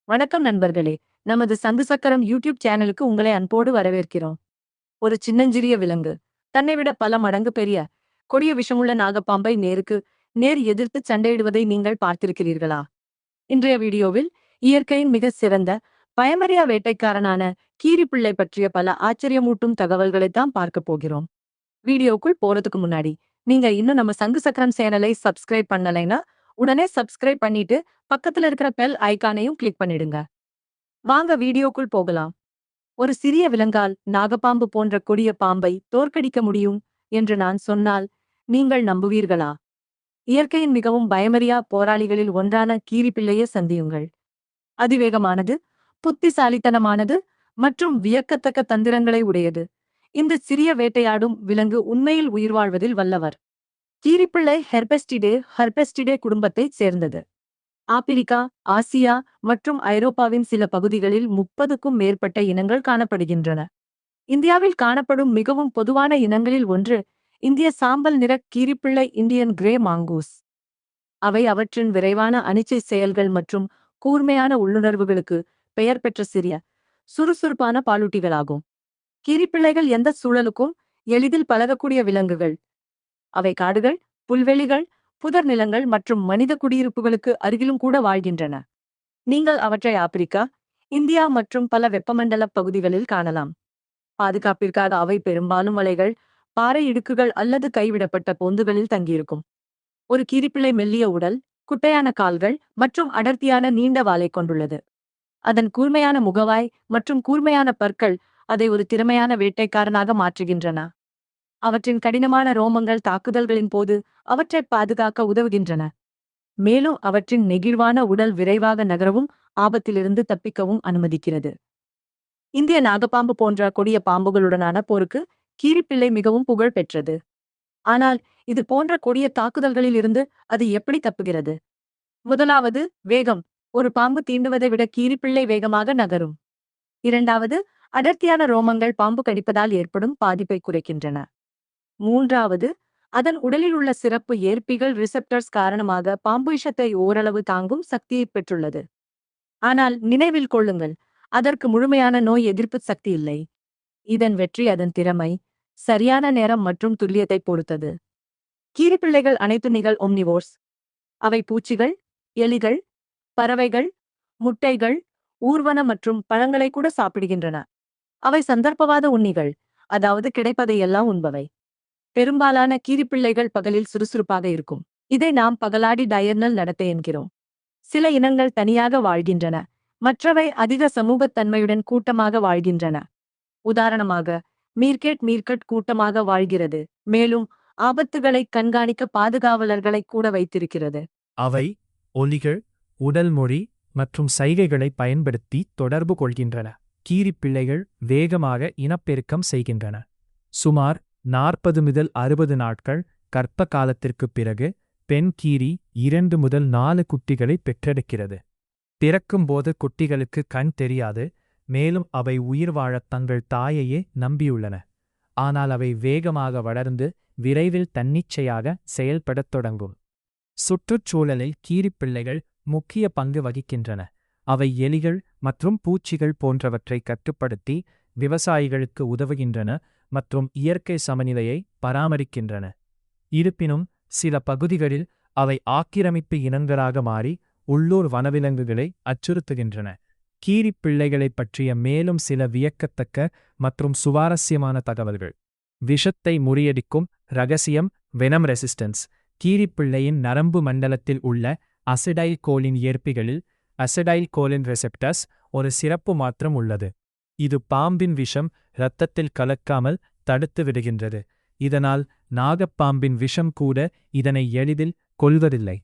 வணக்கம் நண்பர்களே. நமது சங்கு சக்கரம் யூடியூப் சேனலுக்கு உங்களை அன்போடு வரவேற்கிறோம். ஒரு சின்னஞ்சிறிய விலங்கு தன்னை விட பல மடங்கு பெரிய கொடிய விஷமுள்ள நாகப்பாம்பை நேருக்கு நேர் எதிர்த்து சண்டையிடுவதை நீங்கள் பார்த்திருக்கிறீர்களா? இன்றைய வீடியோவில் இயற்கையின் மிக சிறந்த பயமறியா வேட்டைக்காரனான கீரிப்பிள்ளை பற்றிய பல ஆச்சரியமூட்டும் தகவல்களை தான் பார்க்க போகிறோம். வீடியோக்குள் போறதுக்கு முன்னாடி நீங்க இன்னும் நம்ம சங்கு சக்கரம் சேனலை சப்ஸ்கிரைப் பண்ணலைன்னா உடனே சப்ஸ்கிரைப் பண்ணிட்டு பக்கத்துல இருக்கிற பெல் ஐகானையும் கிளிக் பண்ணிடுங்க. வாங்க வீடியோக்குள் போகலாம். ஒரு சிறிய விலங்கால் நாகப்பாம்பு போன்ற கொடிய பாம்பை தோற்கடிக்க முடியும் என்று நான் சொன்னால் நீங்கள் நம்புவீர்களா? இயற்கையின் மிகவும் பயமறியா போராளிகளில் ஒன்றான கீரிப்பிள்ளையை சந்தியுங்கள். அதிவேகமானது, புத்திசாலித்தனமானது மற்றும் வியக்கத்தக்க தந்திரங்களை உடையது. இந்த சிறிய வேட்டையாடும் விலங்கு உண்மையில் உயிர் வாழ்வதில் வல்லவர். கீரிப்பிள்ளை ஹெர்பெஸ்டிடே குடும்பத்தைச் சேர்ந்தது. ஆப்பிரிக்கா, ஆசியா மற்றும் ஐரோப்பாவின் சில பகுதிகளில் 30க்கும் மேற்பட்ட இனங்கள் காணப்படுகின்றன. இந்தியாவில் காணப்படும் மிகவும் பொதுவான இனங்களில் ஒன்று இந்திய சாம்பல் நிற கீரிப்பிள்ளை இந்தியன் கிரே மாங்கூஸ். அவை அவற்றின் விரைவான அனிச்சை செயல்கள் மற்றும் கூர்மையான உள்ளுணர்வுகளுக்கு பெயர் பெற்ற சிறிய, சுறுசுறுப்பான பாலூட்டிகளாகும். கீரிப்பிள்ளைகள் எந்த சூழலுக்கும் எளிதில் பழகக்கூடிய விலங்குகள். அவை காடுகள், புல்வெளிகள், புதர் நிலங்கள் மற்றும் மனித குடியிருப்புகளுக்கு அருகிலும் கூட வாழ்கின்றன. நீங்கள் அவற்றை ஆப்பிரிக்கா, இந்தியா மற்றும் பல வெப்பமண்டல பகுதிகளில் காணலாம். பாதுகாப்பிற்காக அவை பெரும்பாலும் மலைகள், பாறை இடுக்குகள் அல்லது கைவிடப்பட்ட பொந்துகளில் தங்கியிருக்கும். ஒரு கீரிப்பிள்ளை மெல்லிய உடல், குட்டையான கால்கள் மற்றும் அடர்த்தியான நீண்ட வாலை கொண்டுள்ளது. அதன் கூர்மையான முகவாய் மற்றும் கூர்மையான பற்கள் அதை ஒரு திறமையான வேட்டைக்காரனாக மாற்றுகின்றன. அவற்றின் கடினமான ரோமங்கள் தாக்குதல்களின் போது அவற்றை பாதுகாக்க உதவுகின்றன. மேலும் அவற்றின் நெகிழ்வான உடல் விரைவாக நகரவும் ஆபத்திலிருந்து தப்பிக்கவும் அனுமதிக்கிறது. இந்திய நாகப்பாம்பு போன்ற கொடிய பாம்புகளுடனான போருக்கு கீரிப்பிள்ளை மிகவும் புகழ் பெற்றது. ஆனால் இது போன்ற கொடிய தாக்குதல்களில் இருந்து அது எப்படி தப்புகிறது? முதலாவது, வேகம். ஒரு பாம்பு தீண்டுவதை விட கீரிப்பிள்ளை வேகமாக நகரும். இரண்டாவது, அடர்த்தியான ரோமங்கள் பாம்பு கடிப்பதால் ஏற்படும் பாதிப்பை குறைக்கின்றன. மூன்றாவது, அதன் உடலில் உள்ள சிறப்பு ஏற்பிகள் ரிசெப்டர்ஸ் காரணமாக பாம்பு விஷத்தை ஓரளவு தாங்கும் சக்தியை பெற்றுள்ளது. ஆனால் நினைவில் கொள்ளுங்கள், அதற்கு முழுமையான நோய் எதிர்ப்பு சக்தி இல்லை. இதன் வெற்றி அதன் திறமை, சரியான நேரம் மற்றும் துல்லியத்தை பொறுத்தது. கீரிப்பிள்ளைகள் அனைத்து நிகழ் ஒம்னிவோர்ஸ். அவை பூச்சிகள், எலிகள், பறவைகள், முட்டைகள், ஊர்வன மற்றும் பழங்களை கூட சாப்பிடுகின்றன. அவை சந்தர்ப்பவாத உண்ணிகள், அதாவது கிடைப்பதையெல்லாம் உண்பவை. பெரும்பாலான கீரிப்பிள்ளைகள் பகலில் சுறுசுறுப்பாக இருக்கும். இதை நாம் பகலாடி டயர்னல் நடத்தை என்கிறோம். சில இனங்கள் தனியாக வாழ்கின்றன, மற்றவை அதிக சமூகத்தன்மையுடன் கூட்டமாக வாழ்கின்றன. உதாரணமாக, மீர்கெட் கூட்டமாக வாழ்கிறது, மேலும் ஆபத்துகளை கண்காணிக்க பாதுகாவலர்களை கூட வைத்திருக்கிறது. அவை ஒலிகள், உடல் மொழி மற்றும் சைகைகளை பயன்படுத்தி தொடர்பு கொள்கின்றன. கீரிப்பிள்ளைகள் வேகமாக இனப்பெருக்கம் செய்கின்றன. சுமார் 40 முதல் 60 நாட்கள் கர்ப்ப காலத்திற்குப் பிறகு பெண் கீரி 2 முதல் 4 குட்டிகளை பெற்றெடுக்கிறது. பிறக்கும்போது குட்டிகளுக்கு கண் தெரியாது, மேலும் அவை உயிர் வாழத் தங்கள் தாயையே நம்பியுள்ளன. ஆனால் அவை வேகமாக வளர்ந்து விரைவில் தன்னிச்சையாக செயல்படத் தொடங்கும். சுற்றுச்சூழலில் கீரிப்பிள்ளைகள் முக்கிய பங்கு வகிக்கின்றன. அவை எலிகள் மற்றும் பூச்சிகள் போன்றவற்றை கட்டுப்படுத்தி விவசாயிகளுக்கு உதவுகின்றன மற்றும் இயற்கை சமநிலையை பராமரிக்கின்றன. இருப்பினும் சில பகுதிகளில் அவை ஆக்கிரமிப்பு இனங்களாக மாறி உள்ளூர் வனவிலங்குகளை அச்சுறுத்துகின்றன. கீரிப்பிள்ளைகளைப் பற்றிய மேலும் சில வியக்கத்தக்க மற்றும் சுவாரஸ்யமான தகவல்கள். விஷத்தை முறியடிக்கும் இரகசியம் வெனம் ரெசிஸ்டன்ஸ். கீரிப்பிள்ளையின் நரம்பு மண்டலத்தில் உள்ள அசிடைல் கோலின் ஏற்பிகளில் அசிடைல் கோலின் ரெசெப்டர்ஸ் ஒரு சிறப்பு மாற்றம் உள்ளது. இது பாம்பின் விஷம் இரத்தத்தில் கலக்காமல் தடுத்து விடுகின்றது. இதனால் நாகப்பாம்பின் விஷம் கூட இதனை எளிதில் கொல்வதில்லை.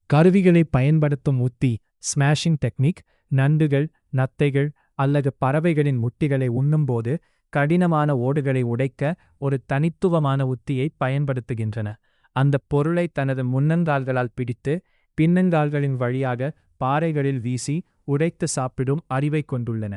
கருவிகளை பயன்படுத்தும் உத்தி ஸ்மாஷிங் டெக்னிக். நண்டுகள், நத்தைகள் அல்லது பறவைகளின் முட்டிகளை உண்ணும்போது கடினமான ஓடுகளை உடைக்க ஒரு தனித்துவமான உத்தியை பயன்படுத்துகின்றன. அந்தப் பொருளை தனது முன்னங்கால்களால் பிடித்து பின்னங்கால்களின் வழியாக பாறைகளில் வீசி உடைத்து சாப்பிடும் அறிவை கொண்டுள்ளன.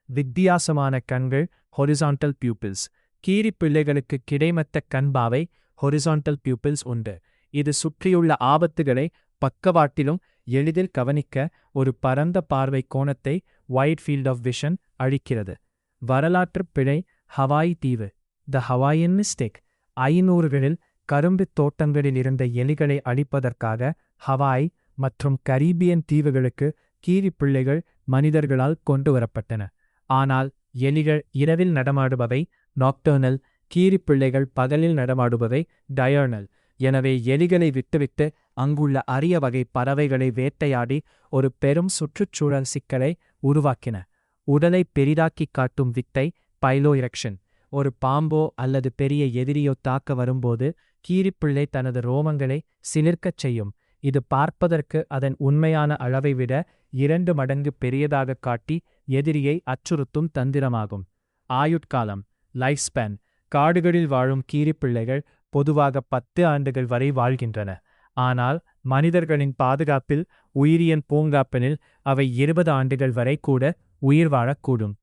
வித்தியாசமான கண்கள் ஹொரிசான்டல் பியூப்பிள்ஸ். கீரிப்பிள்ளைகளுக்கு கிடைமட்ட கண்பாவை ஹொரிசான்டல் பியூப்பிள்ஸ் உண்டு. இது சுற்றியுள்ள ஆபத்துகளை பக்கவாட்டிலும் எளிதில் கவனிக்க ஒரு பரந்த பார்வை கோணத்தை வைட் ஃபீல்ட் ஆஃப் விஷன் அளிக்கிறது. வரலாற்றுப் பிழை ஹவாய் தீவு. த ஹவாயன் மிஸ்டேக். 500களில் கரும்புத் தோட்டங்களில் இருந்த எலிகளை அழிப்பதற்காக ஹவாய் மற்றும் கரீபியன் தீவுகளுக்கு கீரிப்பிள்ளைகள் மனிதர்களால் கொண்டு வரப்பட்டன. ஆனால் எலிகள் இரவில் நடமாடுபவை நாக்டர்னல், கீரிப்பிள்ளைகள் பகலில் நடமாடுபவை டயர்னல். எனவே எலிகளை விட்டுவிட்டு அங்குள்ள அரிய வகை பறவைகளை வேட்டையாடி ஒரு பெரும் சுற்றுச்சூழல் சிக்கலை உருவாக்கின. உடலை பெரிதாக்கிக் காட்டும் வித்தை பைலோ எரெக்ஷன். ஒரு பாம்போ அல்லது பெரிய எதிரியோ தாக்க வரும்போது கீரிப்பிள்ளை தனது ரோமங்களை சிலிர்க்கச் செய்யும். இது பார்ப்பதற்கு அதன் உண்மையான அளவை விட 2 மடங்கு பெரியதாகக் காட்டி எதிரியை அச்சுறுத்தும் தந்திரமாகும். ஆயுட்காலம் லைஃப் ஸ்பேன். காடுகளில் வாழும் கீரிப்பிள்ளைகள் பொதுவாக 10 ஆண்டுகள் வரை வாழ்கின்றன. ஆனால் மனிதர்களின் பாதுகாப்பில் உயிரியல் பூங்காப்பனில் அவை 20 ஆண்டுகள் வரை கூட உயிர் வாழக்கூடும்.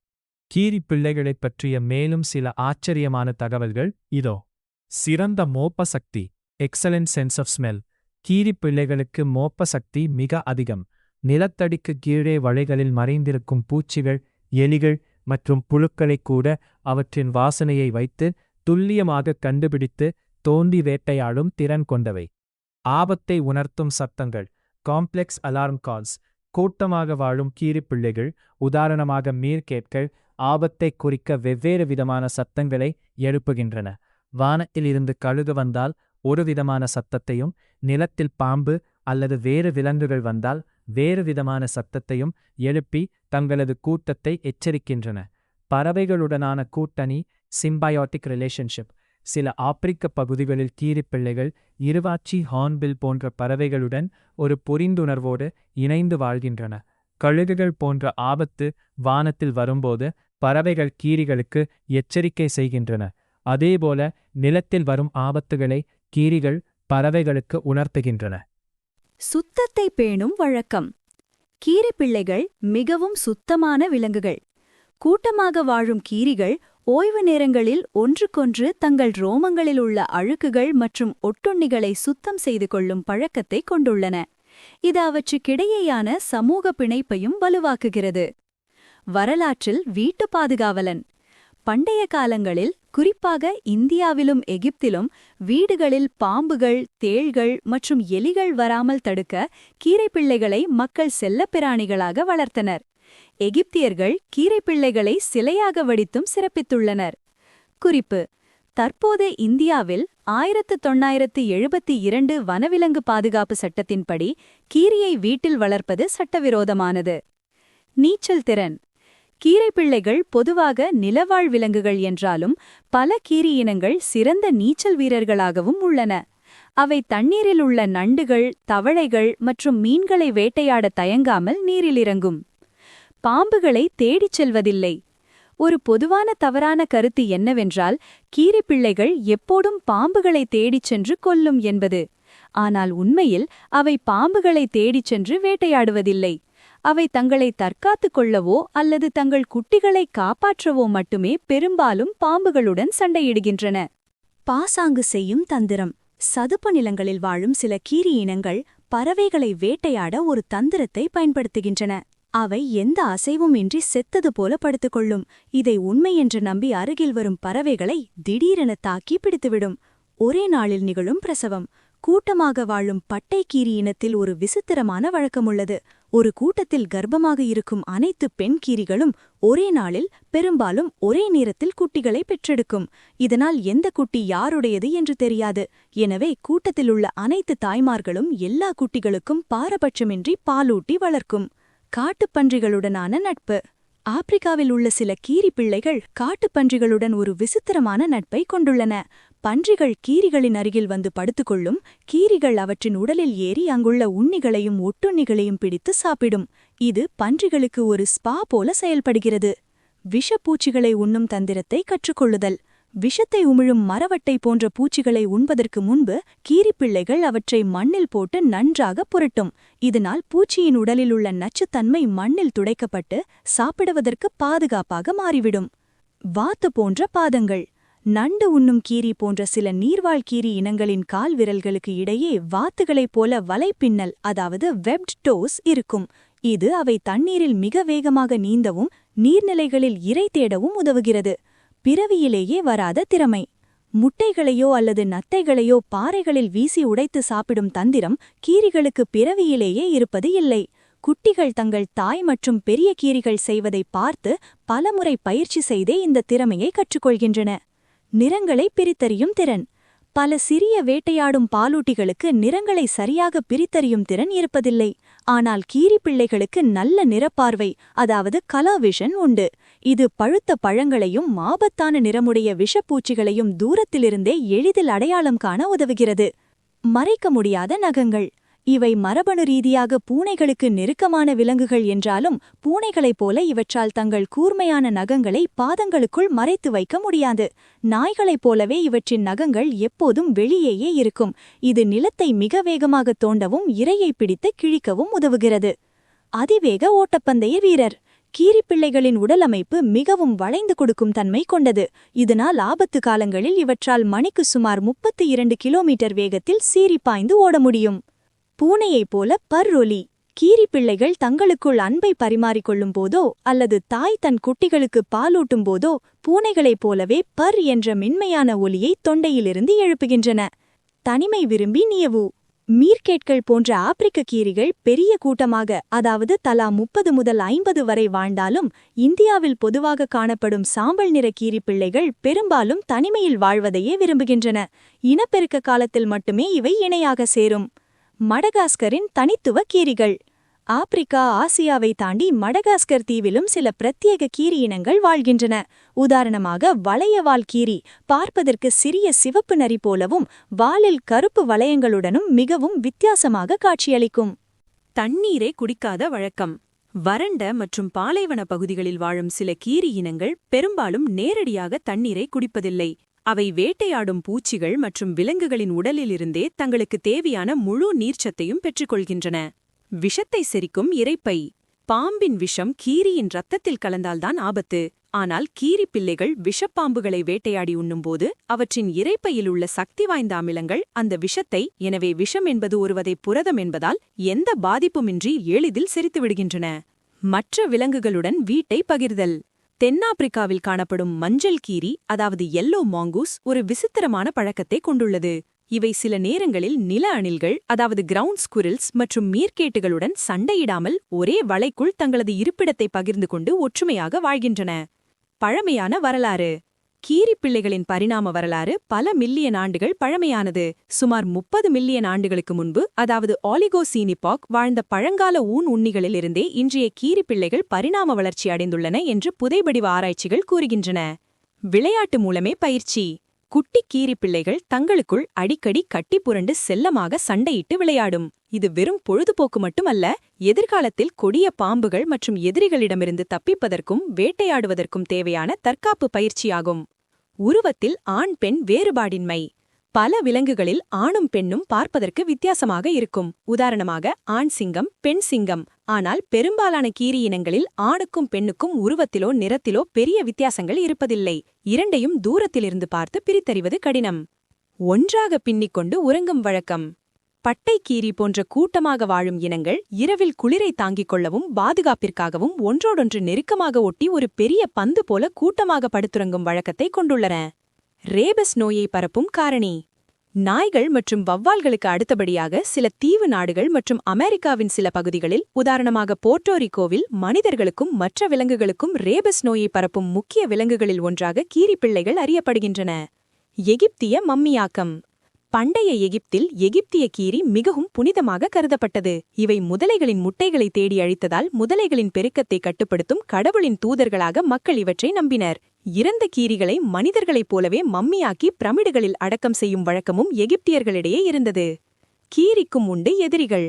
கீரிப்பிள்ளைகளைப் பற்றிய மேலும் சில ஆச்சரியமான தகவல்கள் இதோ. சிறந்த மோப்ப சக்தி எக்ஸலென்ட் சென்ஸ் ஆஃப் ஸ்மெல். கீரிப்பிள்ளைகளுக்கு மோப்ப சக்தி மிக அதிகம். நிலத்தடிக்கு கீழே வளைகளில் மறைந்திருக்கும் பூச்சிகள், எலிகள் மற்றும் புழுக்களைக் கூட அவற்றின் வாசனையை வைத்து துல்லியமாக கண்டுபிடித்து தோண்டி வேட்டையாடும் திறன் கொண்டவை. ஆபத்தை உணர்த்தும் சத்தங்கள் காம்ப்ளெக்ஸ் அலார்ம் கால்ஸ். கூட்டமாக வாழும் கீரிப்பிள்ளைகள், உதாரணமாக மீர்கேட்கள், ஆபத்தை குறிக்க வெவ்வேறு விதமான சத்தங்களை எழுப்புகின்றன. வானத்தில் இருந்து கழுகு வந்தால் ஒரு விதமான சத்தத்தையும், நிலத்தில் பாம்பு அல்லது வேறு விலங்குகள் வந்தால் வேறு விதமான சத்தத்தையும் எழுப்பி தங்களது கூட்டத்தை எச்சரிக்கின்றன. பறவைகளுடனான கூட்டணி சிம்பயோட்டிக் ரிலேஷன்ஷிப். சில ஆப்பிரிக்க பகுதிகளில் கீரிப்பிள்ளைகள் இருவாச்சி, ஹார்ன்பில் போன்ற பறவைகளுடன் ஒரு புரிந்துணர்வோடு இணைந்து வாழ்கின்றன. கழுகுகள் போன்ற ஆபத்து வானத்தில் வரும்போது பறவைகள் கீரிகளுக்கு எச்சரிக்கை செய்கின்றன. அதேபோல நிலத்தில் வரும் ஆபத்துகளை கீரிகள் பறவைகளுக்கு உணர்த்துகின்றன. சுத்தத்தை பேணும் வழக்கம். கீரிப்பிள்ளைகள் மிகவும் சுத்தமான விலங்குகள். கூட்டமாக வாழும் கீரிகள் ஓய்வு நேரங்களில் ஒன்றுக்கொன்று தங்கள் ரோமங்களில் உள்ள அழுக்குகள் மற்றும் ஒட்டுண்ணிகளை சுத்தம் செய்து கொள்ளும் பழக்கத்தை கொண்டுள்ளன. இது அவற்றுக்கிடையேயான சமூக பிணைப்பையும் வலுவாக்குகிறது. வரலாற்றில் வீட்டு பாதுகாவலன். பண்டைய காலங்களில், குறிப்பாக இந்தியாவிலும் எகிப்திலும், வீடுகளில் பாம்புகள், தேள்கள் மற்றும் எலிகள் வராமல் தடுக்க கீரைப்பிள்ளைகளை மக்கள் செல்லப்பிராணிகளாக வளர்த்தனர். எகிப்தியர்கள் கீரைப்பிள்ளைகளை சிலையாக வடித்தும் சிறப்பித்துள்ளனர். குறிப்பு: தற்போது இந்தியாவில் 1972 வனவிலங்கு பாதுகாப்பு சட்டத்தின்படி கீரியை வீட்டில் வளர்ப்பது சட்டவிரோதமானது. நீச்சல் திறன். கீரைப்பிள்ளைகள் பொதுவாக நிலவாழ் விலங்குகள் என்றாலும் பல கீரி இனங்கள் சிறந்த நீச்சல் வீரர்களாகவும் உள்ளன. அவை தண்ணீரில் உள்ள நண்டுகள், தவளைகள் மற்றும் மீன்களை வேட்டையாட தயங்காமல் நீரில் இறங்கும். பாம்புகளை தேடிச் செல்வதில்லை. ஒரு பொதுவான தவறான கருத்து என்னவென்றால், கீரிப்பிள்ளைகள் எப்போதும் பாம்புகளை தேடிச் சென்று கொல்லும் என்பது. ஆனால் உண்மையில் அவை பாம்புகளை தேடிச் சென்று வேட்டையாடுவதில்லை. அவை தங்களை தற்காத்துக் கொள்ளவோ அல்லது தங்கள் குட்டிகளை காப்பாற்றவோ மட்டுமே பெரும்பாலும் பாம்புகளுடன் சண்டையிடுகின்றன. பாசாங்கு செய்யும் தந்திரம். சதுப்பு நிலங்களில் வாழும் சில கீரி இனங்கள் பறவைகளை வேட்டையாட ஒரு தந்திரத்தை பயன்படுத்துகின்றன. அவை எந்த அசைவும் இன்றி செத்தது போல படுத்துக்கொள்ளும். இதை உண்மை என்று நம்பி அருகில் வரும் பறவைகளை திடீரென தாக்கி பிடித்துவிடும். ஒரே நாளில் நிகழும் பிரசவம். கூட்டமாக வாழும் பட்டை கீரி இனத்தில் ஒரு விசித்திரமான வழக்கமுள்ளது. ஒரு கூட்டத்தில் கர்ப்பமாக இருக்கும் அனைத்து பெண் கீரிகளும் ஒரே நாளில், பெரும்பாலும் ஒரே நேரத்தில் குட்டிகளை பெற்றெடுக்கும். இதனால் எந்த குட்டி யாருடையது என்று தெரியாது. எனவே கூட்டத்தில் உள்ள அனைத்து தாய்மார்களும் எல்லா குட்டிகளுக்கும் பாரபட்சமின்றி பாலூட்டி வளர்க்கும். காட்டுப்பன்றிகளுடனான நட்பு. ஆப்பிரிக்காவில் உள்ள சில கீரி பிள்ளைகள் காட்டுப்பன்றிகளுடன் ஒரு விசித்திரமான நட்பை கொண்டுள்ளன. பன்றிகள் கீரிகளின் அருகில் வந்து படுத்துக்கொள்ளும். கீரிகள் அவற்றின் உடலில் ஏறி அங்குள்ள உண்ணிகளையும் ஒட்டுண்ணிகளையும் பிடித்து சாப்பிடும். இது பன்றிகளுக்கு ஒரு ஸ்பா போல செயல்படுகிறது. விஷப்பூச்சிகளை உண்ணும் தந்திரத்தை கற்றுக்கொள்ளுதல். விஷத்தை உமிழும் மரவட்டை போன்ற பூச்சிகளை உண்பதற்கு முன்பு கீரிப்பிள்ளைகள் அவற்றை மண்ணில் போட்டு நன்றாக புரட்டும். இதனால் பூச்சியின் உடலில் உள்ள நச்சுத்தன்மை மண்ணில் துடைக்கப்பட்டு சாப்பிடுவதற்கு பாதுகாப்பாக மாறிவிடும். வாத்து போன்ற பாதங்கள். நண்டு உண்ணும் கீரி போன்ற சில நீர்வாழ் கீரி இனங்களின் கால் விரல்களுக்கு இடையே வாத்துகளைப் போல வலைப்பின்னல் அதாவது வெப்ட் டோஸ் இருக்கும். இது அவை தண்ணீரில் மிக வேகமாக நீந்தவும் நீர்நிலைகளில் இரை தேடவும் உதவுகிறது. பிறவியிலேயே வராத திறமை. முட்டைகளையோ அல்லது நத்தைகளையோ பாறைகளில் வீசி உடைத்து சாப்பிடும் தந்திரம் கீரிகளுக்கு பிறவியிலேயே இருப்பது இல்லை. குட்டிகள் தங்கள் தாய் மற்றும் பெரிய கீரிகள் செய்வதை பார்த்து பலமுறை பயிற்சி செய்தே இந்த திறமையை கற்றுக்கொள்கின்றன. நிறங்களை பிரித்தறியும் திறன். பல சிறிய வேட்டையாடும் பாலூட்டிகளுக்கு நிறங்களை சரியாக பிரித்தறியும் திறன் இருப்பதில்லை. ஆனால் கீரி பிள்ளைகளுக்கு நல்ல நிறப்பார்வை அதாவது கலர் விஷன் உண்டு. இது பழுத்த பழங்களையும் ஆபத்தான நிறமுடைய விஷப்பூச்சிகளையும் தூரத்திலிருந்தே எளிதில் அடையாளம் காண உதவுகிறது. மறைக்க முடியாத நகங்கள். இவை மரபணு ரீதியாக பூனைகளுக்கு நெருக்கமான விலங்குகள் என்றாலும் பூனைகளைப் போல இவற்றால் தங்கள் கூர்மையான நகங்களை பாதங்களுக்குள் மறைத்து வைக்க முடியாது. நாய்களைப் போலவே இவற்றின் நகங்கள் எப்போதும் வெளியேயே இருக்கும். இது நிலத்தை மிக வேகமாக தோண்டவும் இரையை பிடித்து கிழிக்கவும் உதவுகிறது. அதிவேக ஓட்டப்பந்தய வீரர். கீரிப்பிள்ளைகளின் உடலமைப்பு மிகவும் வளைந்து கொடுக்கும் தன்மை கொண்டது. இதனால் ஆபத்து காலங்களில் இவற்றால் மணிக்கு சுமார் 32 கிலோமீட்டர் வேகத்தில் சீறி பாய்ந்து ஓட முடியும். பூனையைப் போல பர்ரொலி. கீரிப்பிள்ளைகள் தங்களுக்குள் அன்பை பரிமாறிக்கொள்ளும் போதோ அல்லது தாய் தன் குட்டிகளுக்கு பாலூட்டும் போதோ பூனைகளைப் போலவே பர் என்ற மென்மையான ஒலியை தொண்டையிலிருந்து எழுப்புகின்றன. தனிமை விரும்பி நியவு. மீர்கேட்கள் போன்ற ஆப்பிரிக்க கீரிகள் பெரிய கூட்டமாக அதாவது தலா 30 முதல் 50 வரை வாழ்ந்தாலும் இந்தியாவில் பொதுவாக காணப்படும் சாம்பல் நிற கீரிப்பிள்ளைகள் பெரும்பாலும் தனிமையில் வாழ்வதையே விரும்புகின்றன. இனப்பெருக்க காலத்தில் மட்டுமே இவை இணையாக சேரும். மடகாஸ்கரின் தனித்துவ கீரிகள். ஆப்பிரிக்கா ஆசியாவை தாண்டி மடகாஸ்கர் தீவிலும் சில பிரத்யேக கீரி இனங்கள் வாழ்கின்றன. உதாரணமாக வளையவால் கீரி பார்ப்பதற்கு சிறிய சிவப்பு நரி போலவும் வாலில் கருப்பு வளையங்களுடனும் மிகவும் வித்தியாசமாக காட்சியளிக்கும். தண்ணீரை குடிக்காத வழக்கம். வறண்ட மற்றும் பாலைவன பகுதிகளில் வாழும் சில கீரி இனங்கள் பெரும்பாலும் நேரடியாக தண்ணீரை குடிப்பதில்லை. அவை வேட்டையாடும் பூச்சிகள் மற்றும் விலங்குகளின் உடலிலிருந்தே தங்களுக்கு தேவையான முழு நீர்ச்சத்தையும் பெற்றுக்கொள்கின்றன. விஷத்தை செரிக்கும் இரைப்பை. பாம்பின் விஷம் கீரியின் இரத்தத்தில் கலந்தால்தான் ஆபத்து. ஆனால் கீரிப் பிள்ளைகள் விஷப்பாம்புகளை வேட்டையாடி உண்ணும்போது அவற்றின் இரைப்பையில் உள்ள சக்தி வாய்ந்த அமிலங்கள் அந்த விஷத்தை, எனவே விஷம் என்பது ஒருவதை புரதம் என்பதால் எந்த பாதிப்புமின்றி எளிதில் செரித்துவிடுகின்றன. மற்ற விலங்குகளுடன் வீட்டை பகிர்தல். தென்னாப்பிரிக்காவில் காணப்படும் மஞ்சள் கீரி அதாவது எல்லோ மாங்கூஸ் ஒரு விசித்திரமான பழக்கத்தை கொண்டுள்ளது. இவை சில நேரங்களில் நில அணில்கள் அதாவது கிரவுண்ட் ஸ்குரில்ஸ் மற்றும் மீர்கேட்டுகளுடன் சண்டையிடாமல் ஒரே வலைக்குள் தங்களது இருப்பிடத்தை பகிர்ந்து கொண்டு ஒற்றுமையாக வாழ்கின்றன. பழமையான வரலாறு. கீரிப்பிள்ளைகளின் பரிணாம வரலாறு பல மில்லியன் ஆண்டுகள் பழமையானது. சுமார் 30 மில்லியன் ஆண்டுகளுக்கு முன்பு அதாவது ஆலிகோசீன் இபாக் வாழ்ந்த பழங்கால ஊன் உண்ணிகளிலிருந்தே இன்றைய கீரிப்பிள்ளைகள் பரிணாம வளர்ச்சி அடைந்துள்ளன என்று புதைபடிவ ஆராய்ச்சிகள் கூறுகின்றன. விளையாட்டு மூலமே பயிற்சி. குட்டி கீரிப்பிள்ளைகள் தங்களுக்குள் அடிக்கடி கட்டி புரண்டு செல்லமாக சண்டையிட்டு விளையாடும். இது வெறும் பொழுதுபோக்கு மட்டுமல்ல, எதிர்காலத்தில் கொடிய பாம்புகள் மற்றும் எதிரிகளிடமிருந்து தப்பிப்பதற்கும் வேட்டையாடுவதற்கும் தேவையான தற்காப்பு பயிற்சியாகும். உருவத்தில் ஆண் பெண் வேறுபாடின்மை. பல விலங்குகளில் ஆணும் பெண்ணும் பார்ப்பதற்கு வித்தியாசமாக இருக்கும். உதாரணமாக ஆண் சிங்கம், பெண் சிங்கம். ஆனால் பெரும்பாலான கீரி இனங்களில் ஆணுக்கும் பெண்ணுக்கும் உருவத்திலோ நிறத்திலோ பெரிய வித்தியாசங்கள் இருப்பதில்லை. இரண்டையும் தூரத்திலிருந்து பார்த்து பிரித்தறிவது கடினம். ஒன்றாக பின்னிக்கொண்டு உறங்கும் வழக்கம். பட்டைக்கீரி போன்ற கூட்டமாக வாழும் இனங்கள் இரவில் குளிரை தாங்கிக் கொள்ளவும் பாதுகாப்பிற்காகவும் ஒன்றோடொன்று நெருக்கமாக ஒட்டி ஒரு பெரிய பந்து போல கூட்டமாக படுத்துறங்கும் வழக்கத்தை கொண்டுள்ளன. ரேபஸ் நோயை பரப்பும் காரணி. நாய்கள் மற்றும் வவ்வால்களுக்கு அடுத்தபடியாக சில தீவு நாடுகள் மற்றும் அமெரிக்காவின் சில பகுதிகளில் உதாரணமாக போர்ட்டோரிக்கோவில் மனிதர்களுக்கும் மற்ற விலங்குகளுக்கும் ரேபஸ் நோயை பரப்பும் முக்கிய விலங்குகளில் ஒன்றாக கீரிப்பிள்ளைகள் அறியப்படுகின்றன. எகிப்திய மம்மியாக்கம். பண்டைய எகிப்தில் எகிப்திய கீரி மிகவும் புனிதமாக கருதப்பட்டது. இவை முதலைகளின் முட்டைகளை தேடி அழித்ததால் முதலைகளின் பெருக்கத்தை கட்டுப்படுத்தும் கடவுளின் தூதர்களாக மக்கள் இவற்றை நம்பினர். இறந்த கீரிகளை மனிதர்களைப் போலவே மம்மியாக்கி பிரமிடுகளில் அடக்கம் செய்யும் வழக்கமும் எகிப்தியர்களிடையே இருந்தது. கீரிக்கும் உண்டு எதிரிகள்.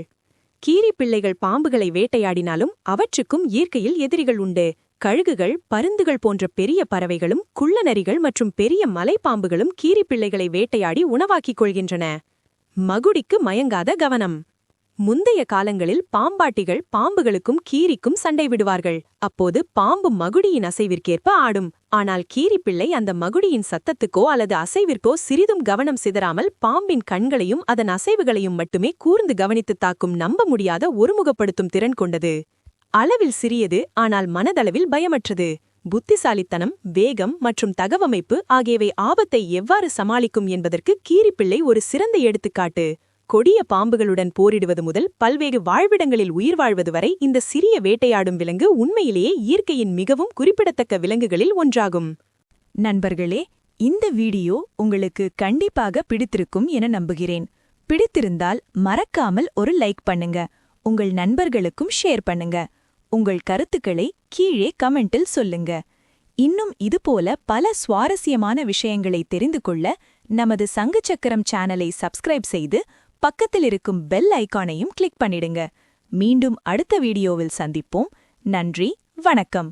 கீரிப்பிள்ளைகள் பாம்புகளை வேட்டையாடினாலும் அவற்றுக்கும் இயற்கையில் எதிரிகள் உண்டு. கழுகுகள், பருந்துகள் போன்ற பெரிய பறவைகளும் குள்ளநரிகள் மற்றும் பெரிய மலைப்பாம்புகளும் கீரிப்பிள்ளைகளை வேட்டையாடி உணவாக்கிக் கொள்கின்றன. மகுடிக்கு மயங்காத கவனம். முந்தைய காலங்களில் பாம்பாட்டிகள் பாம்புகளுக்கும் கீரிக்கும் சண்டை விடுவார்கள். அப்போது பாம்பு மகுடியின் அசைவிற்கேற்ப ஆடும். ஆனால் கீரிப்பிள்ளை அந்த மகுடியின் சத்தத்துக்கோ அல்லது அசைவிற்கோ சிறிதும் கவனம் சிதறாமல் பாம்பின் கண்களையும் அதன் அசைவுகளையும் மட்டுமே கூர்ந்து கவனித்து தாக்கும் நம்ப முடியாத ஒருமுகப்படுத்தும் திறன் கொண்டது. அளவில் சிறியது, ஆனால் மனதளவில் பயமற்றது. புத்திசாலித்தனம், வேகம் மற்றும் தகவமைப்பு ஆகியவை ஆபத்தை எவ்வாறு சமாளிக்கும் என்பதற்கு கீரிப்பிள்ளை ஒரு சிறந்த எடுத்துக்காட்டு. கொடிய பாம்புகளுடன் போரிடுவது முதல் பல்வேறு வாழ்விடங்களில் உயிர் வாழ்வது வரை இந்த சிறிய வேட்டையாடும் விலங்கு உண்மையிலேயே இயற்கையின் மிகவும் குறிப்பிடத்தக்க விலங்குகளில் ஒன்றாகும். நண்பர்களே, இந்த வீடியோ உங்களுக்கு கண்டிப்பாக பிடித்திருக்கும் என நம்புகிறேன். பிடித்திருந்தால் மறக்காமல் ஒரு லைக் பண்ணுங்க. உங்கள் நண்பர்களுக்கும் ஷேர் பண்ணுங்க. உங்கள் கருத்துக்களை கீழே கமெண்டில் சொல்லுங்க. இன்னும் இதுபோல பல சுவாரஸ்யமான விஷயங்களை தெரிந்து கொள்ள நமது சங்குச்சக்கரம் சேனலை சப்ஸ்கிரைப் செய்து பக்கத்தில் இருக்கும் பெல் ஐகானையும் கிளிக் பண்ணிடுங்க. மீண்டும் அடுத்த வீடியோவில் சந்திப்போம். நன்றி, வணக்கம்.